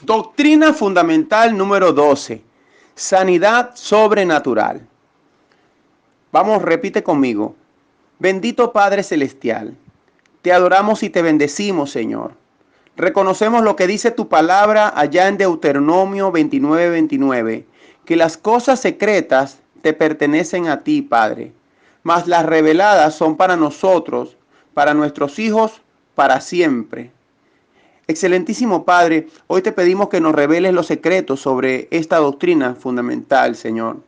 Doctrina fundamental número 12. Sanidad sobrenatural. Vamos, repite conmigo. Bendito Padre Celestial, te adoramos y te bendecimos, Señor. Reconocemos lo que dice tu palabra allá en Deuteronomio 29:29, que las cosas secretas te pertenecen a ti, Padre, mas las reveladas son para nosotros, para nuestros hijos, para siempre. Excelentísimo Padre, hoy te pedimos que nos reveles los secretos sobre esta doctrina fundamental, Señor,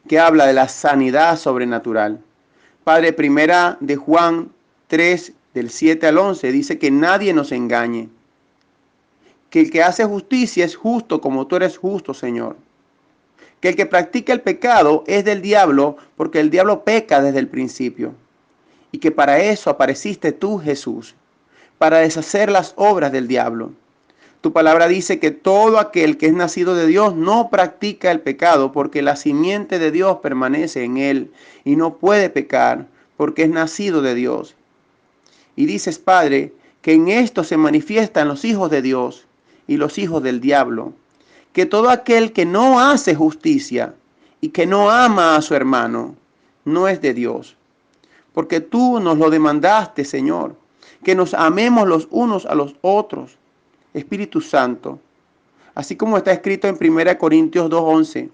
que habla de la sanidad sobrenatural. Padre, primera de Juan 3, del 7 al 11, dice que nadie nos engañe, que el que hace justicia es justo como tú eres justo, Señor, que el que practica el pecado es del diablo, porque el diablo peca desde el principio, y que para eso apareciste tú, Jesús, para deshacer las obras del diablo. Tu palabra dice que todo aquel que es nacido de Dios no practica el pecado, porque la simiente de Dios permanece en él y no puede pecar porque es nacido de Dios. Y dices, Padre, que en esto se manifiestan los hijos de Dios y los hijos del diablo, que todo aquel que no hace justicia y que no ama a su hermano no es de Dios. Porque tú nos lo demandaste, Señor, que nos amemos los unos a los otros. Espíritu Santo, así como está escrito en 1 Corintios 2:11,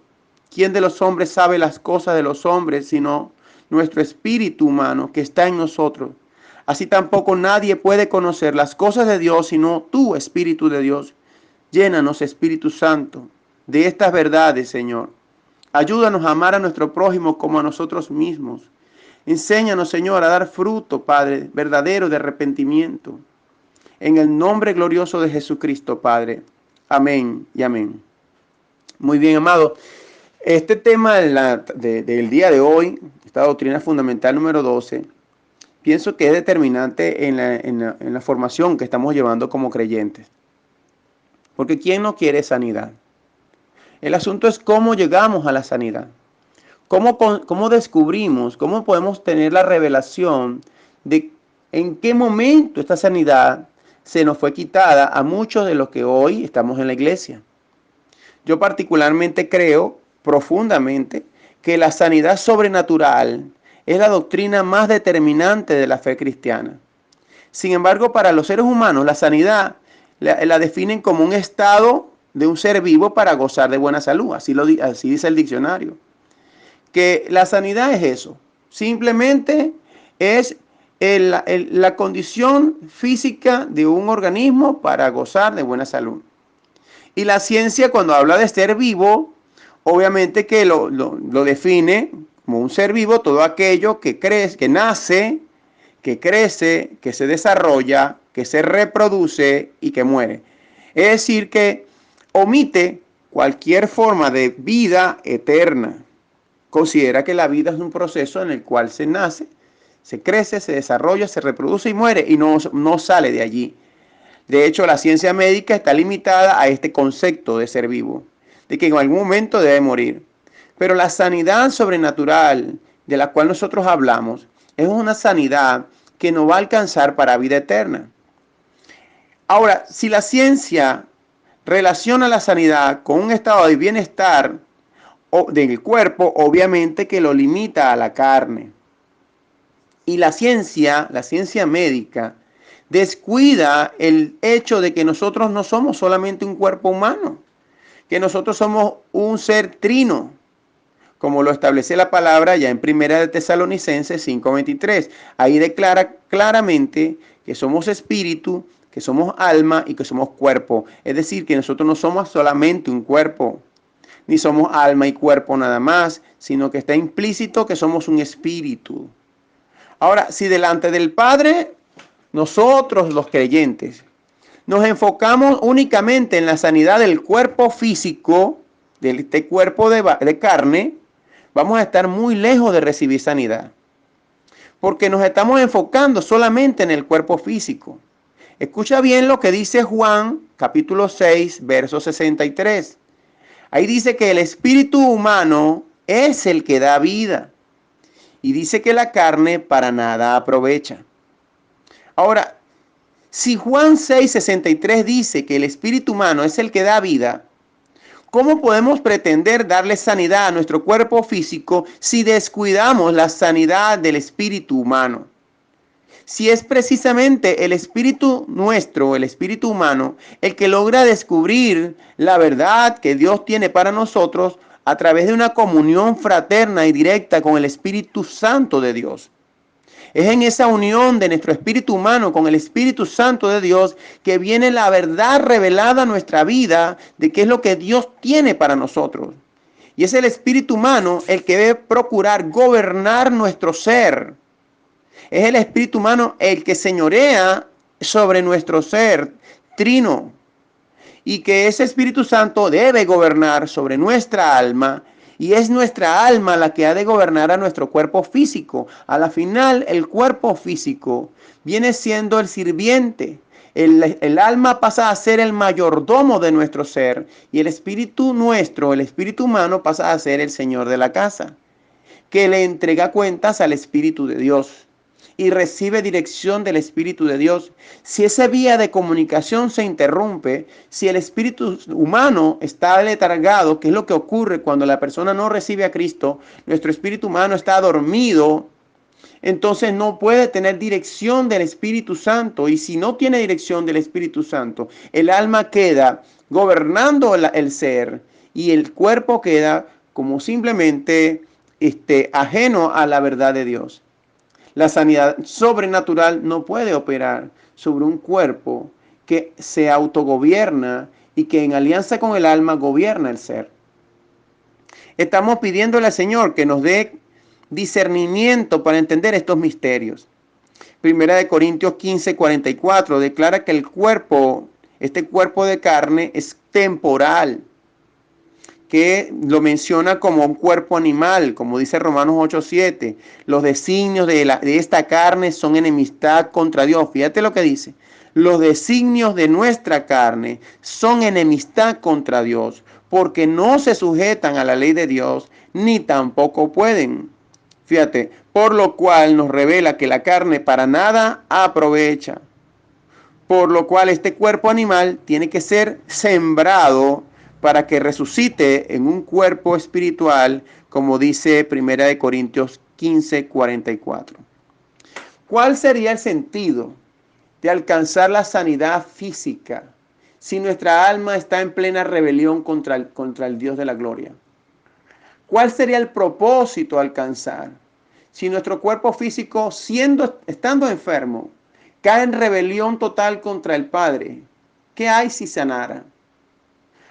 ¿quién de los hombres sabe las cosas de los hombres sino nuestro espíritu humano que está en nosotros? Así tampoco nadie puede conocer las cosas de Dios sino tú, Espíritu de Dios. Llénanos, Espíritu Santo, de estas verdades, Señor. Ayúdanos a amar a nuestro prójimo como a nosotros mismos. Enséñanos, Señor, a dar fruto, Padre, verdadero de arrepentimiento. En el nombre glorioso de Jesucristo, Padre. Amén y amén. Muy bien, amado. Este tema del día de hoy, esta doctrina fundamental número 12, pienso que es determinante en la formación que estamos llevando como creyentes. Porque ¿quién no quiere sanidad? El asunto es cómo llegamos a la sanidad. ¿Cómo descubrimos, cómo podemos tener la revelación de en qué momento esta sanidad se nos fue quitada a muchos de los que hoy estamos en la iglesia? Yo particularmente creo profundamente que la sanidad sobrenatural es la doctrina más determinante de la fe cristiana. Sin embargo, para los seres humanos, la sanidad la definen como un estado de un ser vivo para gozar de buena salud. Así dice el diccionario. Que la sanidad es eso. Simplemente es la condición física de un organismo para gozar de buena salud. Y la ciencia, cuando habla de ser vivo, obviamente que lo define como un ser vivo todo aquello que crece, que nace, que crece, que se desarrolla, que se reproduce y que muere. Es decir, que omite cualquier forma de vida eterna. Considera que la vida es un proceso en el cual se nace, se crece, se desarrolla, se reproduce y muere y no sale de allí. De hecho, la ciencia médica está limitada a este concepto de ser vivo, de que en algún momento debe morir. Pero la sanidad sobrenatural de la cual nosotros hablamos es una sanidad que nos va a alcanzar para vida eterna. Ahora, si la ciencia relaciona la sanidad con un estado de bienestar del cuerpo, obviamente que lo limita a la carne. Y la ciencia médica, descuida el hecho de que nosotros no somos solamente un cuerpo humano, que nosotros somos un ser trino, como lo establece la palabra ya en Primera de Tesalonicenses 5:23. Ahí declara claramente que somos espíritu, que somos alma y que somos cuerpo. Es decir, que nosotros no somos solamente un cuerpo, ni somos alma y cuerpo nada más, sino que está implícito que somos un espíritu. Ahora, si delante del Padre, nosotros los creyentes, nos enfocamos únicamente en la sanidad del cuerpo físico, de este cuerpo de carne, vamos a estar muy lejos de recibir sanidad. Porque nos estamos enfocando solamente en el cuerpo físico. Escucha bien lo que dice Juan, capítulo 6, verso 63. Ahí dice que el espíritu humano es el que da vida. Y dice que la carne para nada aprovecha. Ahora, Si Juan 6:63 dice que el espíritu humano es el que da vida, ¿cómo podemos pretender darle sanidad a nuestro cuerpo físico si descuidamos la sanidad del espíritu humano? Si es precisamente el espíritu nuestro, el espíritu humano, el que logra descubrir la verdad que Dios tiene para nosotros a través de una comunión fraterna y directa con el Espíritu Santo de Dios. Es en esa unión de nuestro espíritu humano con el Espíritu Santo de Dios que viene la verdad revelada a nuestra vida de qué es lo que Dios tiene para nosotros. Y es el espíritu humano el que debe procurar gobernar nuestro ser. Es el espíritu humano el que señorea sobre nuestro ser trino. Y que ese Espíritu Santo debe gobernar sobre nuestra alma. Y es nuestra alma la que ha de gobernar a nuestro cuerpo físico. A la final, el cuerpo físico viene siendo el sirviente. El alma pasa a ser el mayordomo de nuestro ser. Y el espíritu nuestro, el espíritu humano, pasa a ser el señor de la casa, que le entrega cuentas al Espíritu de Dios y recibe dirección del Espíritu de Dios. Si esa vía de comunicación se interrumpe, si el espíritu humano está letargado, que es lo que ocurre cuando la persona no recibe a Cristo, nuestro espíritu humano está dormido, entonces no puede tener dirección del Espíritu Santo. Y si no tiene dirección del Espíritu Santo, el alma queda gobernando el ser y el cuerpo queda como simplemente ajeno a la verdad de Dios. La sanidad sobrenatural no puede operar sobre un cuerpo que se autogobierna y que en alianza con el alma gobierna el ser. Estamos pidiéndole al Señor que nos dé discernimiento para entender estos misterios. Primera de Corintios 15:44 declara que el cuerpo, este cuerpo de carne, es temporal, que lo menciona como un cuerpo animal, como dice Romanos 8:7. Los designios de esta carne son enemistad contra Dios. Fíjate lo que dice. Los designios de nuestra carne son enemistad contra Dios, porque no se sujetan a la ley de Dios, ni tampoco pueden. Fíjate, por lo cual nos revela que la carne para nada aprovecha. Por lo cual este cuerpo animal tiene que ser sembrado para que resucite en un cuerpo espiritual, como dice 1 Corintios 15:44. ¿Cuál sería el sentido de alcanzar la sanidad física si nuestra alma está en plena rebelión contra el Dios de la gloria? ¿Cuál sería el propósito de alcanzar si nuestro cuerpo físico, estando enfermo, cae en rebelión total contra el Padre? ¿Qué hay si sanara?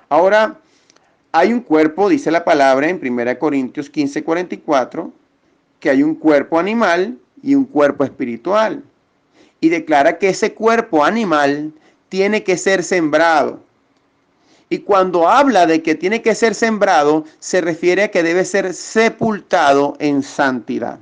Ahora, hay un cuerpo, dice la palabra en 1 Corintios 15:44, que hay un cuerpo animal y un cuerpo espiritual. Y declara que ese cuerpo animal tiene que ser sembrado. Y cuando habla de que tiene que ser sembrado, se refiere a que debe ser sepultado en santidad.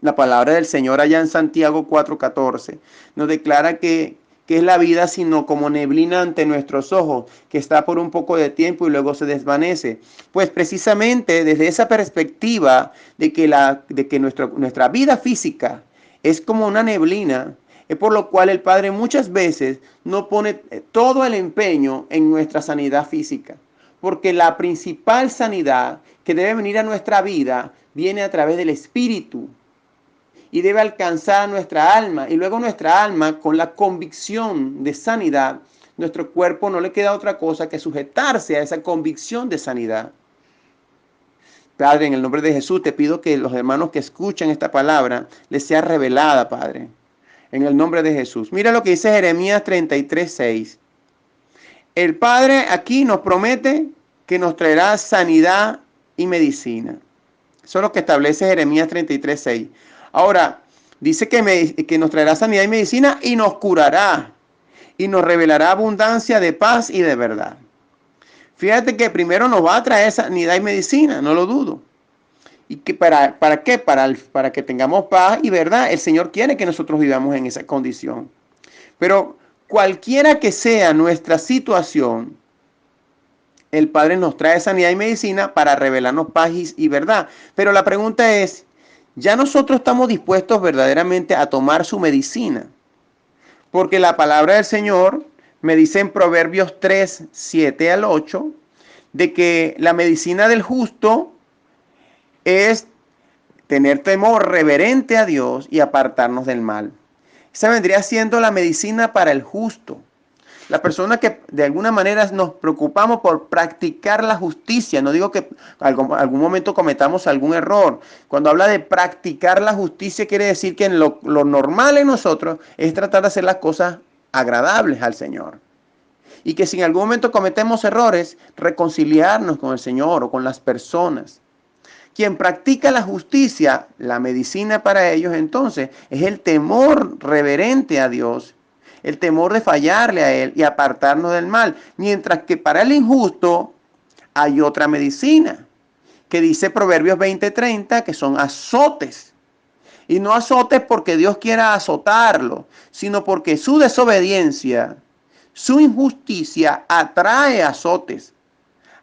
La palabra del Señor allá en Santiago 4:14 nos declara que es la vida sino como neblina ante nuestros ojos, que está por un poco de tiempo y luego se desvanece. Pues precisamente desde esa perspectiva de que nuestra vida física es como una neblina, es por lo cual el Padre muchas veces no pone todo el empeño en nuestra sanidad física. Porque la principal sanidad que debe venir a nuestra vida viene a través del Espíritu. Y debe alcanzar a nuestra alma. Y luego nuestra alma, con la convicción de sanidad, nuestro cuerpo no le queda otra cosa que sujetarse a esa convicción de sanidad. Padre, en el nombre de Jesús te pido que los hermanos que escuchan esta palabra les sea revelada, Padre. En el nombre de Jesús. Mira lo que dice Jeremías 33:6. El Padre aquí nos promete que nos traerá sanidad y medicina. Eso es lo que establece Jeremías 33:6. Ahora, dice que nos traerá sanidad y medicina y nos curará. Y nos revelará abundancia de paz y de verdad. Fíjate que primero nos va a traer sanidad y medicina, no lo dudo. ¿Y que para qué? Para que tengamos paz y verdad. El Señor quiere que nosotros vivamos en esa condición. Pero cualquiera que sea nuestra situación, el Padre nos trae sanidad y medicina para revelarnos paz y verdad. Pero la pregunta es, ¿ya nosotros estamos dispuestos verdaderamente a tomar su medicina? Porque la palabra del Señor me dice en Proverbios 3, 7 al 8, de que la medicina del justo es tener temor reverente a Dios y apartarnos del mal. Esa vendría siendo la medicina para el justo. La persona que de alguna manera nos preocupamos por practicar la justicia. No digo que algún momento cometamos algún error. Cuando habla de practicar la justicia quiere decir que lo normal en nosotros es tratar de hacer las cosas agradables al Señor. Y que si en algún momento cometemos errores, reconciliarnos con el Señor o con las personas. Quien practica la justicia, la medicina para ellos entonces es el temor reverente a Dios, el temor de fallarle a Él y apartarnos del mal. Mientras que para el injusto hay otra medicina que dice Proverbios 20:30 que son azotes. Y no azotes porque Dios quiera azotarlo, sino porque su desobediencia, su injusticia atrae azotes.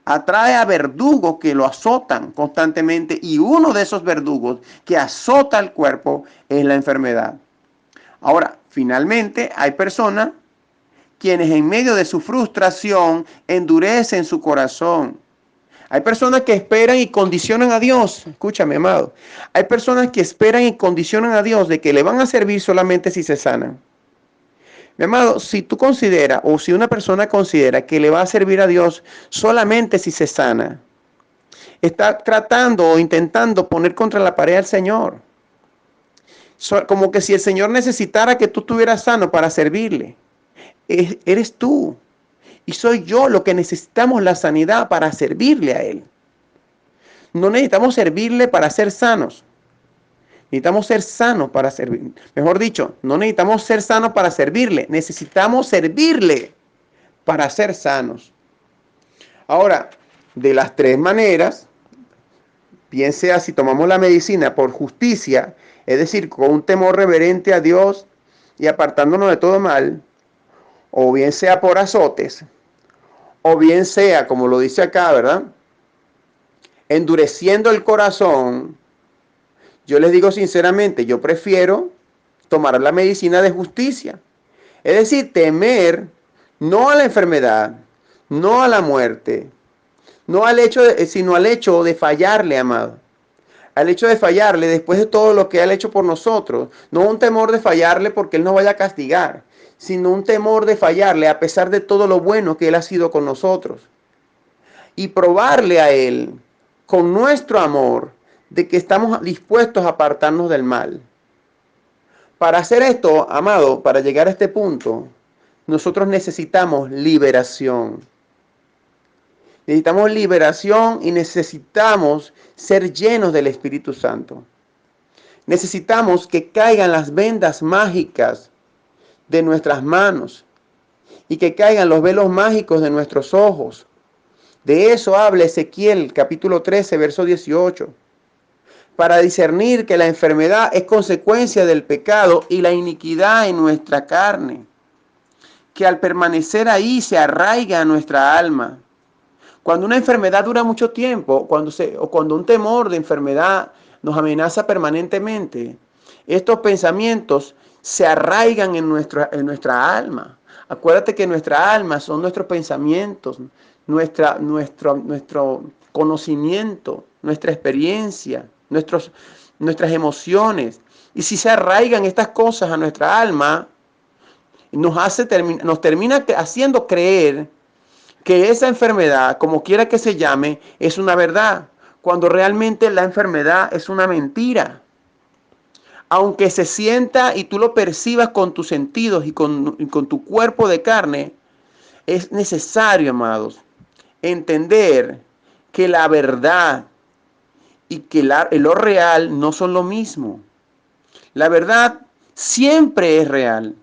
Atrae a verdugos que lo azotan constantemente y uno de esos verdugos que azota el cuerpo es la enfermedad. Ahora, finalmente hay personas quienes en medio de su frustración endurecen su corazón. Hay personas que esperan y condicionan a Dios. Escúchame, amado. Hay personas que esperan y condicionan a Dios de que le van a servir solamente si se sanan. Mi amado, si tú consideras o si una persona considera que le va a servir a Dios solamente si se sana, está tratando o intentando poner contra la pared al Señor. Como que si el Señor necesitara que tú estuvieras sano para servirle. Eres tú y soy yo lo que necesitamos la sanidad para servirle a Él. No necesitamos servirle para ser sanos. Necesitamos ser sanos para servir. Mejor dicho, no necesitamos ser sanos para servirle. Necesitamos servirle para ser sanos. Ahora, de las tres maneras, bien sea si tomamos la medicina por justicia, es decir, con un temor reverente a Dios y apartándonos de todo mal, o bien sea por azotes, o bien sea, como lo dice acá, ¿verdad? Endureciendo el corazón. Yo les digo sinceramente, yo prefiero tomar la medicina de justicia. Es decir, temer no a la enfermedad, no a la muerte, no al hecho sino al hecho de fallarle, amado. Al hecho de fallarle después de todo lo que Él ha hecho por nosotros. No un temor de fallarle porque Él nos vaya a castigar, sino un temor de fallarle a pesar de todo lo bueno que Él ha sido con nosotros. Y probarle a Él con nuestro amor de que estamos dispuestos a apartarnos del mal. Para hacer esto, amado, para llegar a este punto, nosotros necesitamos liberación. Necesitamos liberación y necesitamos ser llenos del Espíritu Santo. Necesitamos que caigan las vendas mágicas de nuestras manos y que caigan los velos mágicos de nuestros ojos. De eso habla Ezequiel capítulo 13, verso 18. Para discernir que la enfermedad es consecuencia del pecado y la iniquidad en nuestra carne, que al permanecer ahí se arraiga a nuestra alma. Cuando una enfermedad dura mucho tiempo, cuando un temor de enfermedad nos amenaza permanentemente, estos pensamientos se arraigan en nuestra alma. Acuérdate que nuestra alma son nuestros pensamientos, nuestro conocimiento, nuestra experiencia, nuestras emociones. Y si se arraigan estas cosas a nuestra alma, nos termina haciendo creer que esa enfermedad, como quiera que se llame, es una verdad, cuando realmente la enfermedad es una mentira. Aunque se sienta y tú lo percibas con tus sentidos y con tu cuerpo de carne, es necesario, amados, entender que la verdad y que lo real no son lo mismo. La verdad siempre es real.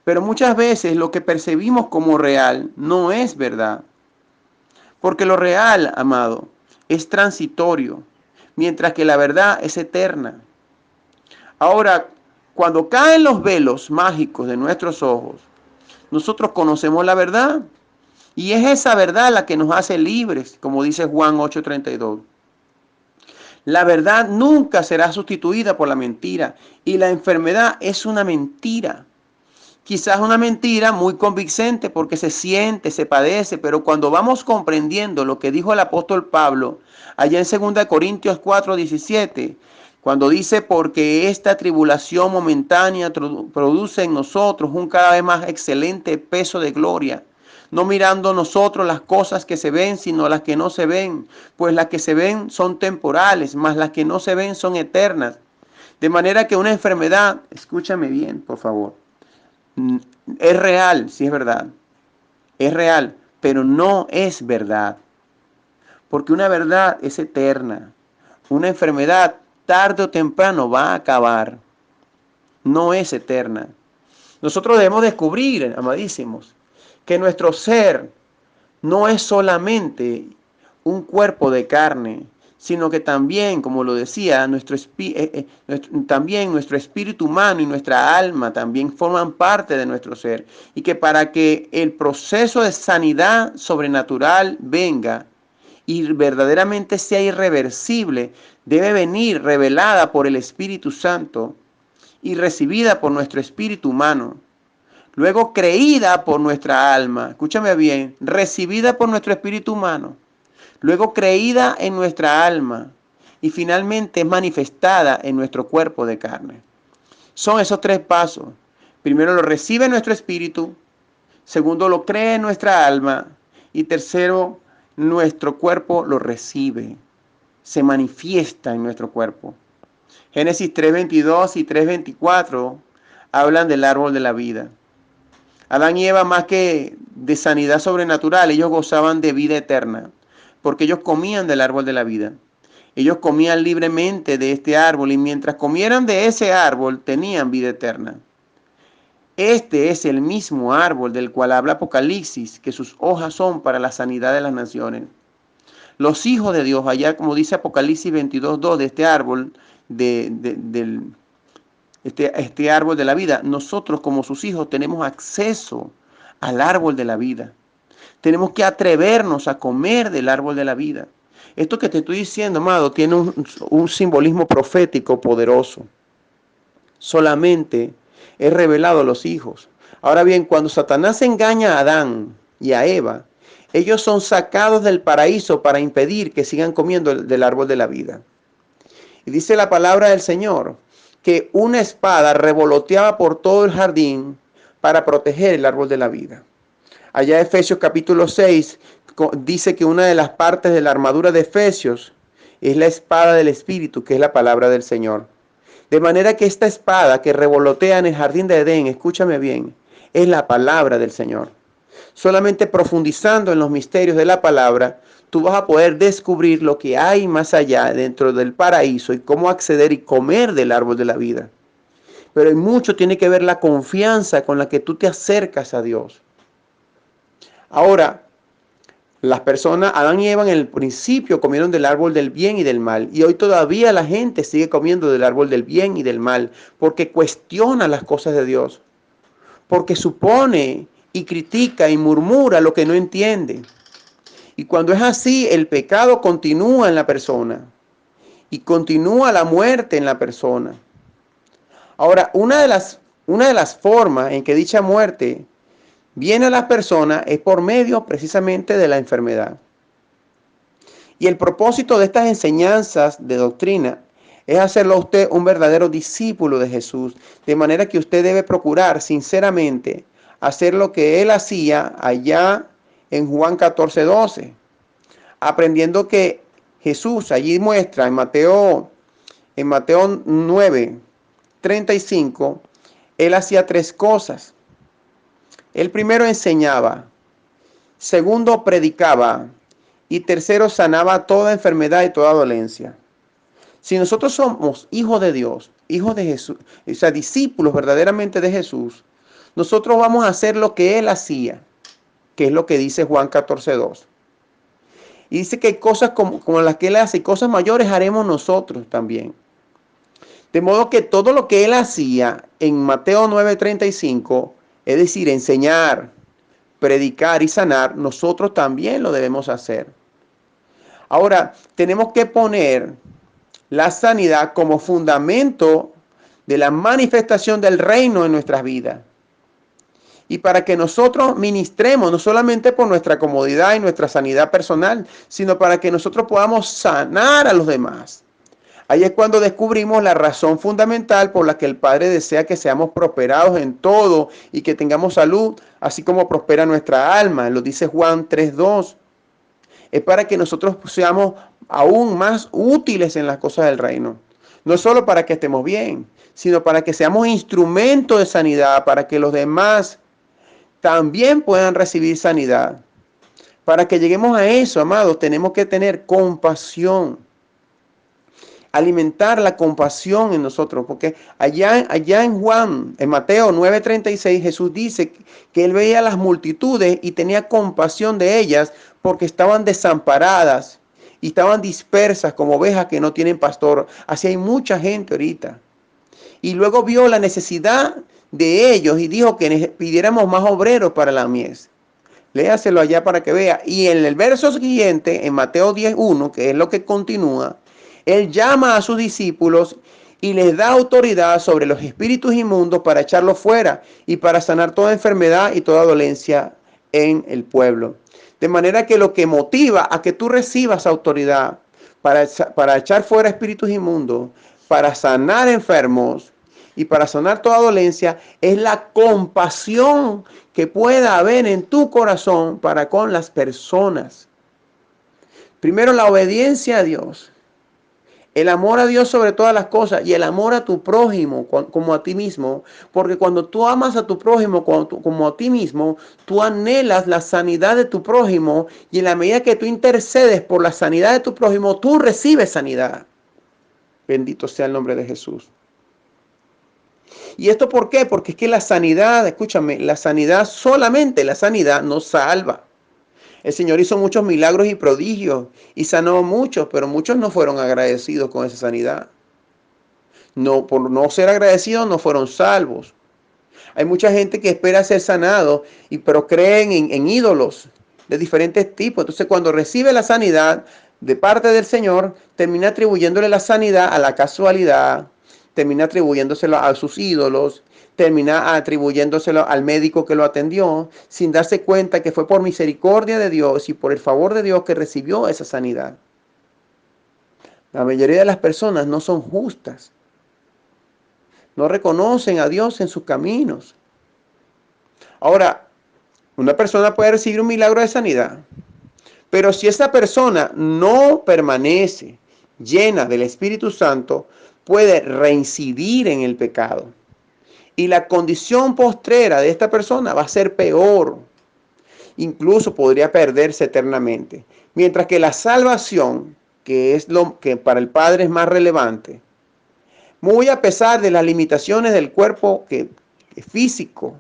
Pero muchas veces lo que percibimos como real no es verdad. Porque lo real, amado, es transitorio, mientras que la verdad es eterna. Ahora, cuando caen los velos mágicos de nuestros ojos, nosotros conocemos la verdad. Y es esa verdad la que nos hace libres, como dice Juan 8:32. La verdad nunca será sustituida por la mentira. Y la enfermedad es una mentira. Quizás una mentira muy convincente porque se siente, se padece, pero cuando vamos comprendiendo lo que dijo el apóstol Pablo allá en 2 Corintios 4:17, cuando dice, porque esta tribulación momentánea produce en nosotros un cada vez más excelente peso de gloria, no mirando nosotros las cosas que se ven, sino las que no se ven, pues las que se ven son temporales, mas las que no se ven son eternas. De manera que una enfermedad, escúchame bien, por favor, es real, sí es verdad, es real, pero no es verdad, porque una verdad es eterna. Una enfermedad tarde o temprano va a acabar, no es eterna. Nosotros debemos descubrir, amadísimos, que nuestro ser no es solamente un cuerpo de carne, sino que también, como lo decía, también nuestro espíritu humano y nuestra alma también forman parte de nuestro ser. Y que para que el proceso de sanidad sobrenatural venga y verdaderamente sea irreversible, debe venir revelada por el Espíritu Santo y recibida por nuestro espíritu humano. Luego creída por nuestra alma, escúchame bien, recibida por nuestro espíritu humano, luego creída en nuestra alma y finalmente es manifestada en nuestro cuerpo de carne. Son esos tres pasos. Primero lo recibe nuestro espíritu, segundo lo cree en nuestra alma y tercero nuestro cuerpo lo recibe, se manifiesta en nuestro cuerpo. Génesis 3:22 y 3:24 hablan del árbol de la vida. Adán y Eva, más que de sanidad sobrenatural, ellos gozaban de vida eterna, porque ellos comían del árbol de la vida. Ellos comían libremente de este árbol y mientras comieran de ese árbol tenían vida eterna. Este es el mismo árbol del cual habla Apocalipsis, que sus hojas son para la sanidad de las naciones. Los hijos de Dios, allá como dice Apocalipsis 22:2, de este árbol, este árbol de la vida, nosotros como sus hijos tenemos acceso al árbol de la vida. Tenemos que atrevernos a comer del árbol de la vida. Esto que te estoy diciendo, amado, tiene un simbolismo profético poderoso. Solamente es revelado a los hijos. Ahora bien, cuando Satanás engaña a Adán y a Eva, ellos son sacados del paraíso para impedir que sigan comiendo del árbol de la vida. Y dice la palabra del Señor que una espada revoloteaba por todo el jardín para proteger el árbol de la vida. Allá Efesios capítulo 6 dice que una de las partes de la armadura de Efesios es la espada del Espíritu, que es la palabra del Señor. De manera que esta espada que revolotea en el jardín de Edén, escúchame bien, es la palabra del Señor. Solamente profundizando en los misterios de la palabra, tú vas a poder descubrir lo que hay más allá dentro del paraíso y cómo acceder y comer del árbol de la vida. Pero en mucho tiene que ver la confianza con la que tú te acercas a Dios. Ahora, las personas, Adán y Eva en el principio comieron del árbol del bien y del mal. Y hoy todavía la gente sigue comiendo del árbol del bien y del mal. Porque cuestiona las cosas de Dios. Porque supone y critica y murmura lo que no entiende. Y cuando es así, el pecado continúa en la persona. Y continúa la muerte en la persona. Ahora, una de las formas en que dicha muerte viene a las personas es por medio precisamente de la enfermedad. Y el propósito de estas enseñanzas de doctrina es hacerlo a usted un verdadero discípulo de Jesús, de manera que usted debe procurar sinceramente hacer lo que él hacía allá en Juan 14:12, aprendiendo que Jesús allí muestra en Mateo 9:35, él hacía tres cosas. El primero enseñaba, segundo predicaba y tercero sanaba toda enfermedad y toda dolencia. Si nosotros somos hijos de Dios, hijos de Jesús, o sea, discípulos verdaderamente de Jesús, nosotros vamos a hacer lo que Él hacía, que es lo que dice Juan 14:2. Y dice que hay cosas como las que Él hace y cosas mayores haremos nosotros también. De modo que todo lo que Él hacía en Mateo 9:35, es decir, enseñar, predicar y sanar, nosotros también lo debemos hacer. Ahora, tenemos que poner la sanidad como fundamento de la manifestación del reino en nuestras vidas. y para que nosotros ministremos, no solamente por nuestra comodidad y nuestra sanidad personal, sino para que nosotros podamos sanar a los demás. Ahí es cuando descubrimos la razón fundamental por la que el Padre desea que seamos prosperados en todo y que tengamos salud, así como prospera nuestra alma. Lo dice Juan 3:2. Es para que nosotros seamos aún más útiles en las cosas del reino. No solo para que estemos bien, sino para que seamos instrumentos de sanidad, para que los demás también puedan recibir sanidad. Para que lleguemos a eso, amados, tenemos que tener compasión. Alimentar la compasión en nosotros, porque allá en Juan, en Mateo 9:36, Jesús dice que él veía las multitudes y tenía compasión de ellas porque estaban desamparadas y estaban dispersas como ovejas que no tienen pastor. Así hay mucha gente ahorita. Y luego vio la necesidad de ellos y dijo que pidiéramos más obreros para la mies. Léaselo allá para que vea. Y en el verso siguiente, en Mateo 10:1, que es lo que continúa, él llama a sus discípulos y les da autoridad sobre los espíritus inmundos para echarlos fuera y para sanar toda enfermedad y toda dolencia en el pueblo. De manera que lo que motiva a que tú recibas autoridad para echar fuera espíritus inmundos, para sanar enfermos y para sanar toda dolencia, es la compasión que pueda haber en tu corazón para con las personas. Primero, la obediencia a Dios. El amor a Dios sobre todas las cosas y el amor a tu prójimo como a ti mismo. Porque cuando tú amas a tu prójimo como a ti mismo, tú anhelas la sanidad de tu prójimo y en la medida que tú intercedes por la sanidad de tu prójimo, tú recibes sanidad. Bendito sea el nombre de Jesús. ¿Y esto por qué? Porque es que la sanidad, escúchame, solamente la sanidad nos salva. El Señor hizo muchos milagros y prodigios y sanó a muchos, pero muchos no fueron agradecidos con esa sanidad. No, por no ser agradecidos no fueron salvos. Hay mucha gente que espera ser sanado, pero creen en ídolos de diferentes tipos. Entonces cuando recibe la sanidad de parte del Señor, termina atribuyéndole la sanidad a la casualidad, termina atribuyéndoselo a sus ídolos, termina atribuyéndoselo al médico que lo atendió, sin darse cuenta que fue por misericordia de Dios y por el favor de Dios que recibió esa sanidad. La mayoría de las personas no son justas. No reconocen a Dios en sus caminos. Ahora, una persona puede recibir un milagro de sanidad, pero si esa persona no permanece llena del Espíritu Santo, puede reincidir en el pecado. Y la condición postrera de esta persona va a ser peor. Incluso podría perderse eternamente. Mientras que la salvación, que es lo que para el Padre es más relevante, muy a pesar de las limitaciones del cuerpo físico,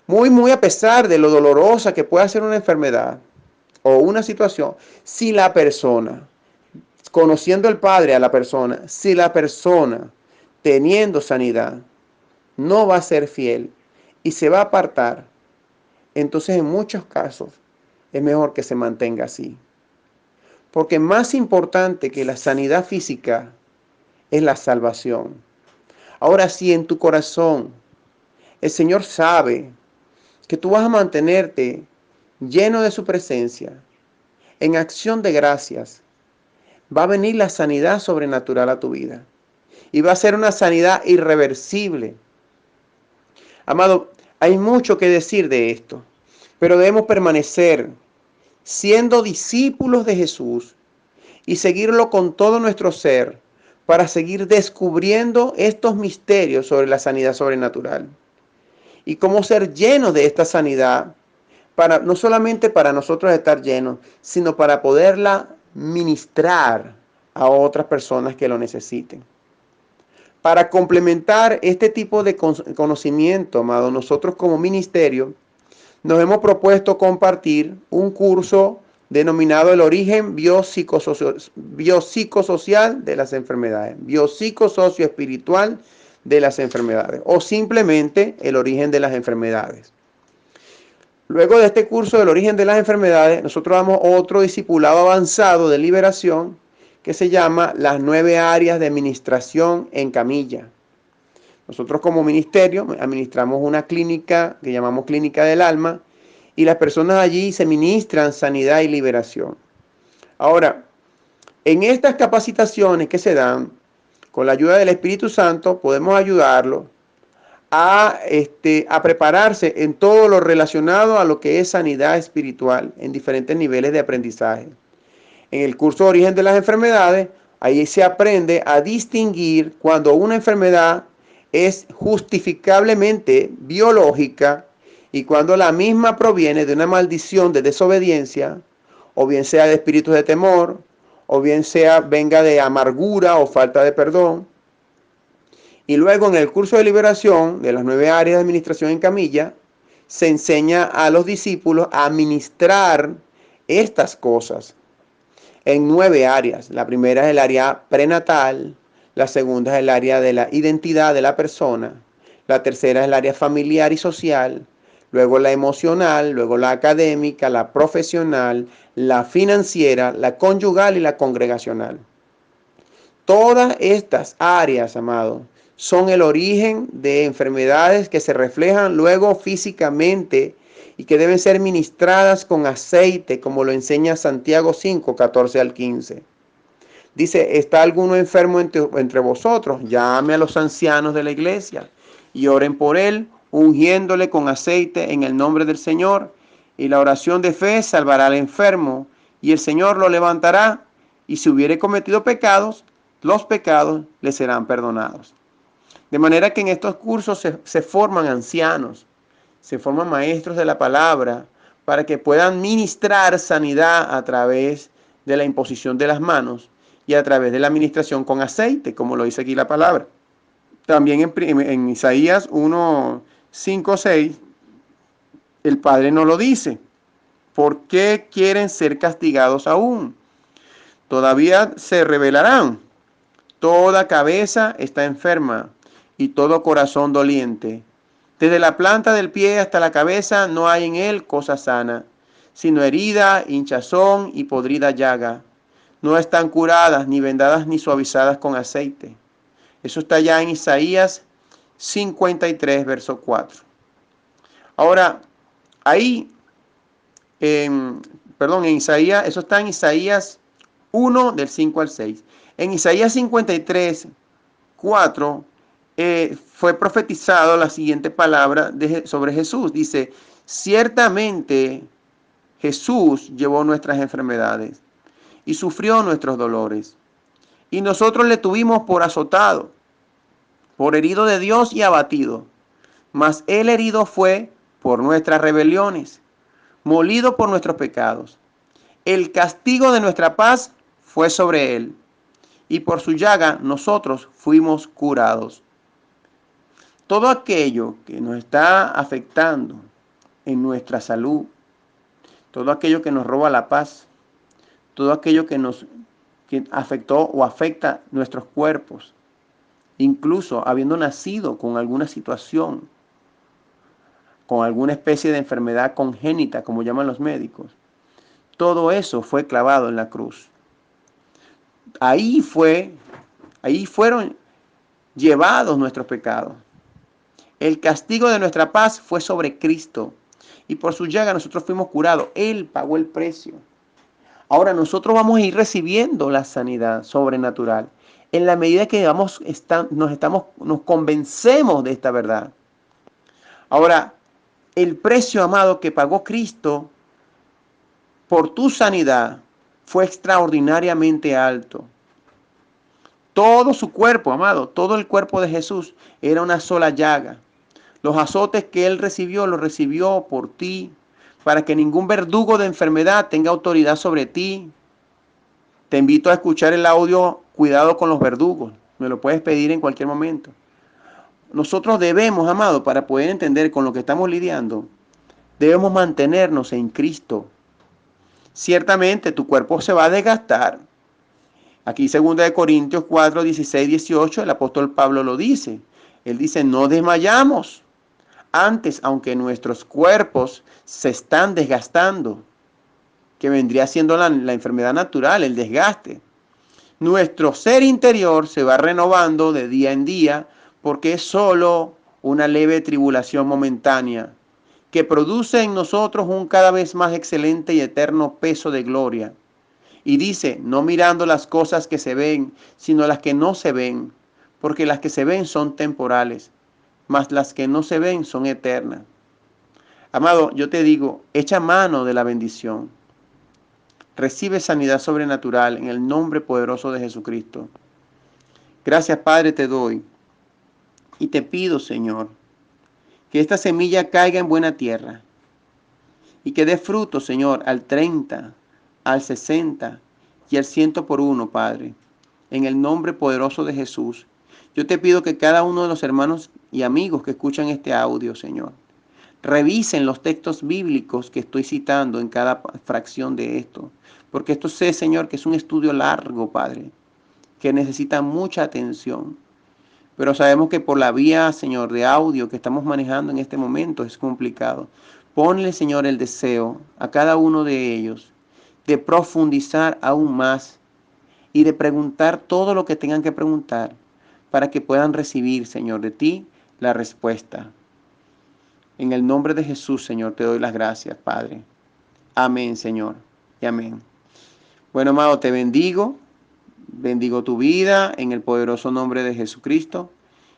muy a pesar de lo dolorosa que pueda ser una enfermedad o una situación, si la persona, conociendo el Padre a la persona, si la persona teniendo sanidad, no va a ser fiel y se va a apartar, entonces en muchos casos es mejor que se mantenga así. Porque más importante que la sanidad física es la salvación. Ahora, si en tu corazón el Señor sabe que tú vas a mantenerte lleno de su presencia, en acción de gracias, va a venir la sanidad sobrenatural a tu vida. Y va a ser una sanidad irreversible. Amado, hay mucho que decir de esto, pero debemos permanecer siendo discípulos de Jesús y seguirlo con todo nuestro ser para seguir descubriendo estos misterios sobre la sanidad sobrenatural y cómo ser llenos de esta sanidad, no solamente para nosotros estar llenos, sino para poderla ministrar a otras personas que lo necesiten. Para complementar este tipo de conocimiento, amado, nosotros como ministerio nos hemos propuesto compartir un curso denominado el origen biopsicosocial de las enfermedades, biopsicosocioespiritual de las enfermedades, o simplemente el origen de las enfermedades. Luego de este curso del origen de las enfermedades, nosotros damos otro discipulado avanzado de liberación que se llama las 9 áreas de administración en camilla. Nosotros como ministerio administramos una clínica que llamamos Clínica del Alma y las personas allí se ministran sanidad y liberación. Ahora, en estas capacitaciones que se dan, con la ayuda del Espíritu Santo, podemos ayudarlos a prepararse en todo lo relacionado a lo que es sanidad espiritual en diferentes niveles de aprendizaje. En el curso de Origen de las Enfermedades, ahí se aprende a distinguir cuando una enfermedad es justificablemente biológica y cuando la misma proviene de una maldición de desobediencia, o bien sea de espíritus de temor, o bien sea venga de amargura o falta de perdón. Y luego en el curso de liberación de las 9 áreas de administración en camilla, se enseña a los discípulos a administrar estas cosas en 9 áreas. La primera es el área prenatal, la segunda es el área de la identidad de la persona, la tercera es el área familiar y social, luego la emocional, luego la académica, la profesional, la financiera, la conyugal y la congregacional. Todas estas áreas, amados, son el origen de enfermedades que se reflejan luego físicamente y que deben ser ministradas con aceite, como lo enseña Santiago 5, 14 al 15. Dice, ¿está alguno enfermo entre vosotros? Llame a los ancianos de la iglesia y oren por él, ungiéndole con aceite en el nombre del Señor. Y la oración de fe salvará al enfermo, y el Señor lo levantará, y si hubiere cometido pecados, los pecados le serán perdonados. De manera que en estos cursos se forman ancianos, se forman maestros de la palabra, para que puedan ministrar sanidad a través de la imposición de las manos y a través de la administración con aceite, como lo dice aquí la palabra. También en Isaías 1, 5, 6, el Padre nos lo dice. ¿Por qué quieren ser castigados aún? Todavía se rebelarán. Toda cabeza está enferma y todo corazón doliente. Desde la planta del pie hasta la cabeza no hay en él cosa sana, sino herida, hinchazón y podrida llaga. No están curadas, ni vendadas, ni suavizadas con aceite. Eso está ya en Isaías 53, verso 4. Ahora, ahí, en Isaías, eso está en Isaías 1, del 5 al 6. En Isaías 53, 4, fue profetizado la siguiente palabra sobre Jesús. Dice, ciertamente Jesús llevó nuestras enfermedades y sufrió nuestros dolores. Y nosotros le tuvimos por azotado, por herido de Dios y abatido. Mas él herido fue por nuestras rebeliones, molido por nuestros pecados. El castigo de nuestra paz fue sobre él, y por su llaga nosotros fuimos curados. Todo aquello que nos está afectando en nuestra salud, todo aquello que nos roba la paz, todo aquello que afectó o afecta nuestros cuerpos, incluso habiendo nacido con alguna situación, con alguna especie de enfermedad congénita, como llaman los médicos, todo eso fue clavado en la cruz. Ahí fueron llevados nuestros pecados. El castigo de nuestra paz fue sobre Cristo, y por su llaga nosotros fuimos curados. Él pagó el precio. Ahora nosotros vamos a ir recibiendo la sanidad sobrenatural en la medida que nos convencemos de esta verdad. Ahora, el precio, amado, que pagó Cristo por tu sanidad fue extraordinariamente alto. Todo su cuerpo, amado, todo el cuerpo de Jesús era una sola llaga. Los azotes que él recibió, los recibió por ti, para que ningún verdugo de enfermedad tenga autoridad sobre ti. Te invito a escuchar el audio Cuidado con los verdugos. Me lo puedes pedir en cualquier momento. Nosotros debemos, amado, para poder entender con lo que estamos lidiando, debemos mantenernos en Cristo. Ciertamente tu cuerpo se va a desgastar. Aquí 2 Corintios 4, 16, 18, el apóstol Pablo lo dice. Él dice, no desmayamos. Antes, aunque nuestros cuerpos se están desgastando, que vendría siendo la enfermedad natural, el desgaste, nuestro ser interior se va renovando de día en día porque es solo una leve tribulación momentánea, que produce en nosotros un cada vez más excelente y eterno peso de gloria. Y dice, no mirando las cosas que se ven, sino las que no se ven, porque las que se ven son temporales, mas las que no se ven son eternas. Amado, yo te digo, echa mano de la bendición. Recibe sanidad sobrenatural en el nombre poderoso de Jesucristo. Gracias, Padre, te doy. Y te pido, Señor, que esta semilla caiga en buena tierra y que dé fruto, Señor, al 30, al 60 y al 100 por uno, Padre. En el nombre poderoso de Jesús, yo te pido que cada uno de los hermanos y amigos que escuchan este audio, Señor, revisen los textos bíblicos que estoy citando en cada fracción de esto. Porque esto sé, Señor, que es un estudio largo, Padre, que necesita mucha atención. Pero sabemos que por la vía, Señor, de audio que estamos manejando en este momento es complicado. Ponle, Señor, el deseo a cada uno de ellos de profundizar aún más y de preguntar todo lo que tengan que preguntar para que puedan recibir, Señor, de ti la respuesta. En el nombre de Jesús, Señor, te doy las gracias, Padre. Amén, Señor, y amén. Bueno, amado, te bendigo. Bendigo tu vida en el poderoso nombre de Jesucristo.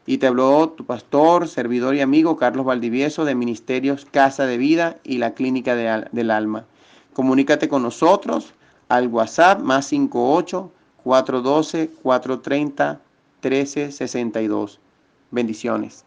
Y te habló tu pastor, servidor y amigo Carlos Valdivieso de Ministerios Casa de Vida y la Clínica del Alma. Comunícate con nosotros al WhatsApp más 58 412 430 1362. Bendiciones.